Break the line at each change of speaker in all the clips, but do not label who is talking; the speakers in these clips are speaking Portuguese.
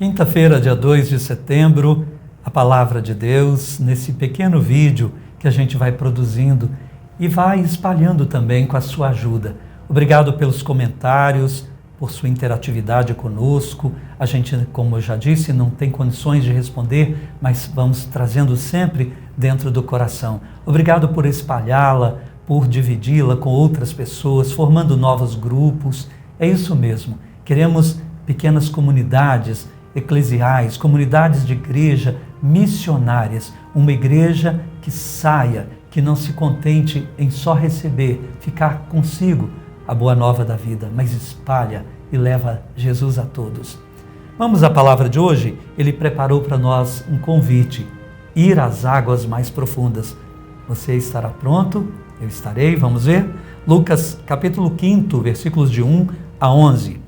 Quinta-feira, dia 2 de setembro, a Palavra de Deus, nesse pequeno vídeo que a gente vai produzindo e vai espalhando também com a sua ajuda. Obrigado pelos comentários, por sua interatividade conosco. A gente, como eu já disse, não tem condições de responder, mas vamos trazendo sempre dentro do coração. Obrigado por espalhá-la, por dividi-la com outras pessoas, formando novos grupos. É isso mesmo. Queremos pequenas comunidades eclesiais, comunidades de igreja missionárias, uma igreja que saia, que não se contente em só receber, ficar consigo a boa nova da vida, mas espalha e leva Jesus a todos. Vamos à palavra de hoje? Ele preparou para nós um convite, ir às águas mais profundas. Você estará pronto? Eu estarei, vamos ver? Lucas capítulo 5, versículos de 1 a 11.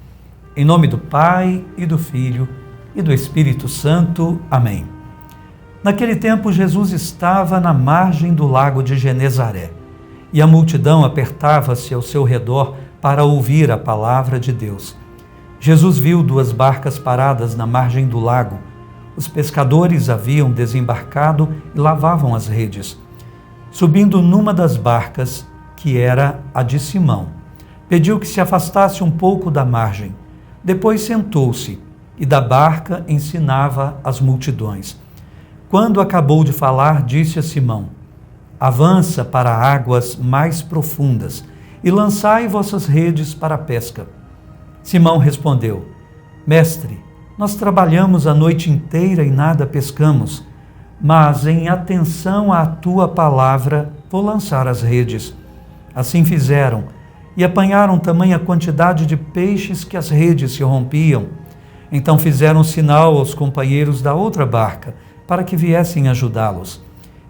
Em nome do Pai e do Filho e do Espírito Santo. Amém. Naquele tempo, Jesus estava na margem do lago de Genezaré, e a multidão apertava-se ao seu redor para ouvir a palavra de Deus. Jesus viu 2 barcas paradas na margem do lago. Os pescadores haviam desembarcado e lavavam as redes. Subindo numa das barcas, que era a de Simão, pediu que se afastasse um pouco da margem. Depois sentou-se e da barca ensinava as multidões. Quando acabou de falar, disse a Simão: avança para águas mais profundas e lançai vossas redes para a pesca. Simão respondeu: Mestre, nós trabalhamos a noite inteira e nada pescamos, mas em atenção à tua palavra vou lançar as redes. Assim fizeram e apanharam tamanha quantidade de peixes que as redes se rompiam. Então fizeram sinal aos companheiros da outra barca para que viessem ajudá-los.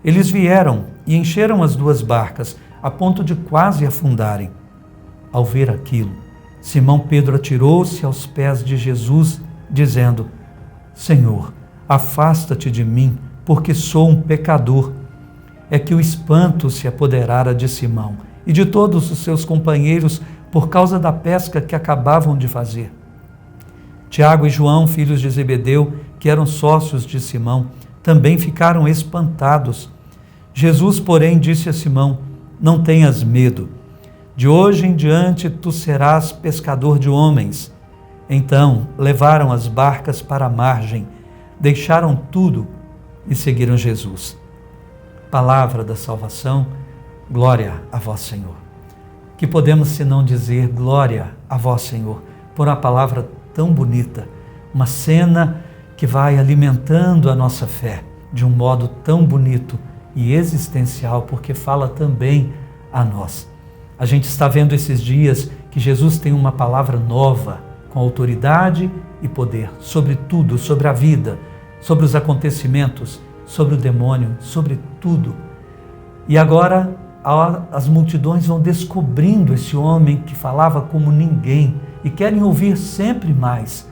Eles vieram e encheram as 2 barcas, a ponto de quase afundarem. Ao ver aquilo, Simão Pedro atirou-se aos pés de Jesus, dizendo: Senhor, afasta-te de mim, porque sou um pecador. É que o espanto se apoderara de Simão e de todos os seus companheiros por causa da pesca que acabavam de fazer. Tiago e João, filhos de Zebedeu, que eram sócios de Simão, também ficaram espantados. Jesus, porém, disse a Simão: não tenhas medo. De hoje em diante tu serás pescador de homens. Então levaram as barcas para a margem, deixaram tudo e seguiram Jesus. Palavra da salvação, glória a vós, Senhor. Que podemos senão dizer glória a vós, Senhor, por uma palavra tão bonita, uma cena que vai alimentando a nossa fé de um modo tão bonito e existencial, porque fala também a nós. A gente está vendo esses dias que Jesus tem uma palavra nova, com autoridade e poder, sobre tudo, sobre a vida, sobre os acontecimentos, sobre o demônio, sobre tudo. E agora as multidões vão descobrindo esse homem que falava como ninguém e querem ouvir sempre mais.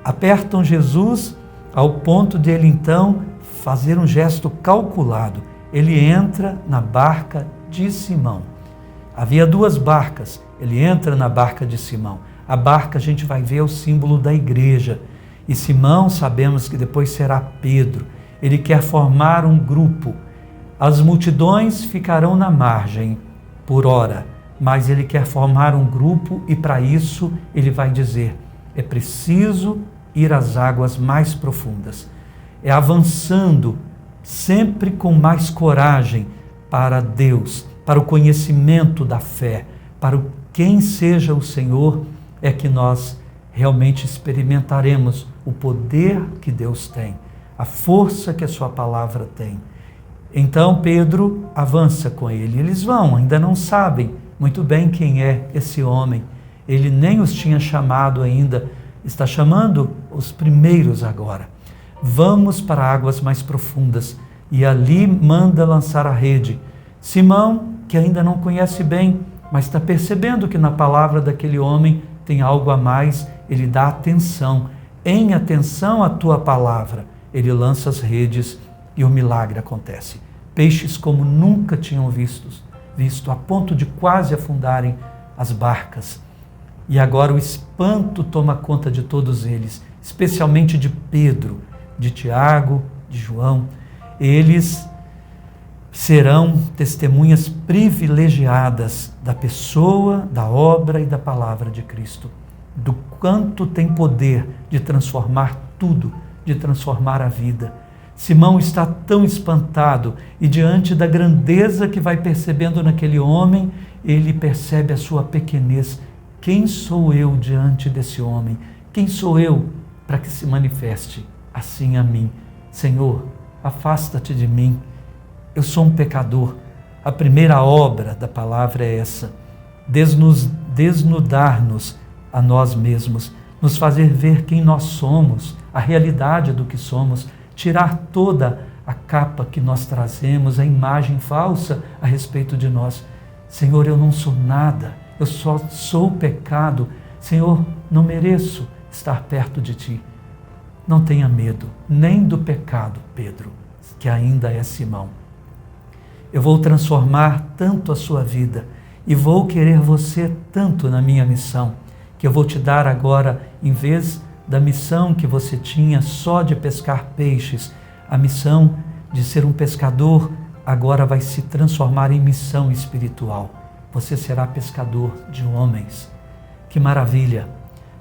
Apertam Jesus ao ponto de ele então fazer um gesto calculado. Ele entra na barca de Simão. Havia 2 barcas, ele entra na barca de Simão. A barca, a gente vai ver, é o símbolo da igreja. E Simão, sabemos que depois será Pedro. Ele quer formar um grupo. As multidões ficarão na margem por hora, mas ele quer formar um grupo e para isso ele vai dizer: é preciso ir às águas mais profundas. É avançando sempre com mais coragem para Deus, para o conhecimento da fé, para quem seja o Senhor, é que nós realmente experimentaremos o poder que Deus tem, a força que a sua palavra tem. Então Pedro avança com ele. Eles vão, ainda não sabem muito bem quem é esse homem. Ele nem os tinha chamado ainda, está chamando os primeiros agora. Vamos para águas mais profundas. E ali manda lançar a rede. Simão, que ainda não conhece bem, mas está percebendo que na palavra daquele homem tem algo a mais, ele dá atenção. Em atenção à tua palavra, ele lança as redes e o milagre acontece. Peixes como nunca tinham visto, a ponto de quase afundarem as barcas. E agora o espanto toma conta de todos eles. especialmente de Pedro, de Tiago, de João. Eles serão testemunhas privilegiadas da pessoa, da obra e da palavra de Cristo, do quanto tem poder de transformar tudo, de transformar a vida. Simão está tão espantado e diante da grandeza que vai percebendo naquele homem, ele percebe a sua pequenez. Quem sou eu diante desse homem? Quem sou eu para que se manifeste assim a mim? Senhor, afasta-te de mim. Eu sou um pecador. A primeira obra da palavra é essa: desnudar-nos a nós mesmos, nos fazer ver quem nós somos, a realidade do que somos, tirar toda a capa que nós trazemos, a imagem falsa a respeito de nós. Senhor, eu não sou nada, eu só sou pecado. Senhor, não mereço estar perto de Ti. Não tenha medo, nem do pecado, Pedro, que ainda é Simão. Eu vou transformar tanto a sua vida e vou querer você tanto na minha missão, que eu vou te dar agora, em vez da missão que você tinha só de pescar peixes, a missão de ser um pescador agora vai se transformar em missão espiritual. Você será pescador de homens. Que maravilha!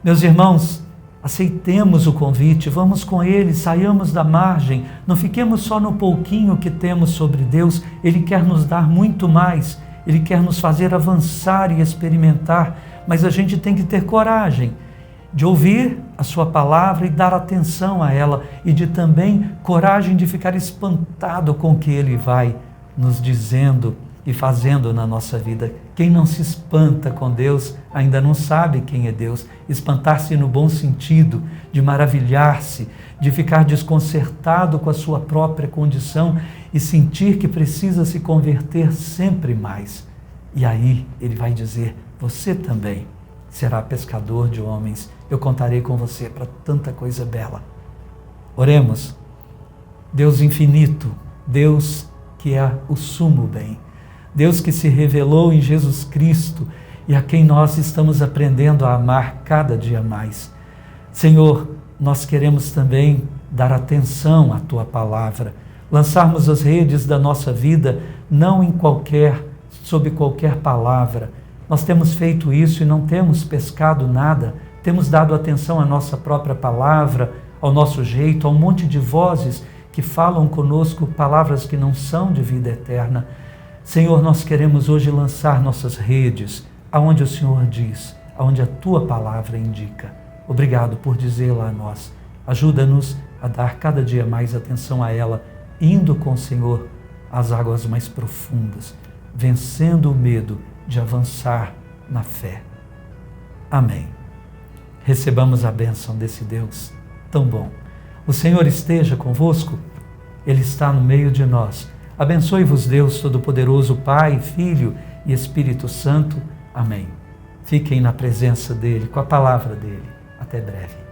Meus irmãos, aceitemos o convite, vamos com Ele, saiamos da margem, não fiquemos só no pouquinho que temos sobre Deus. Ele quer nos dar muito mais, Ele quer nos fazer avançar e experimentar, mas a gente tem que ter coragem de ouvir a sua palavra e dar atenção a ela, e de também coragem de ficar espantado com o que Ele vai nos dizendo e fazendo na nossa vida. Quem não se espanta com Deus ainda não sabe quem é Deus. Espantar-se no bom sentido, de maravilhar-se, de ficar desconcertado com a sua própria condição e sentir que precisa se converter sempre mais. E aí Ele vai dizer: você também será pescador de homens. Eu contarei com você para tanta coisa bela. Oremos. Deus infinito, Deus que é o sumo bem, Deus que se revelou em Jesus Cristo e a quem nós estamos aprendendo a amar cada dia mais. Senhor, nós queremos também dar atenção à Tua palavra, lançarmos as redes da nossa vida não sob qualquer palavra. Nós temos feito isso e não temos pescado nada, temos dado atenção à nossa própria palavra, ao nosso jeito, a um monte de vozes que falam conosco palavras que não são de vida eterna. Senhor, nós queremos hoje lançar nossas redes aonde o Senhor diz, aonde a Tua palavra indica. Obrigado por dizê-la a nós. Ajuda-nos a dar cada dia mais atenção a ela, indo com o Senhor às águas mais profundas, vencendo o medo de avançar na fé. Amém. Recebamos a bênção desse Deus tão bom. O Senhor esteja convosco, Ele está no meio de nós. Abençoe-vos Deus Todo-Poderoso, Pai, Filho e Espírito Santo. Amém. Fiquem na presença dEle, com a palavra dEle. Até breve.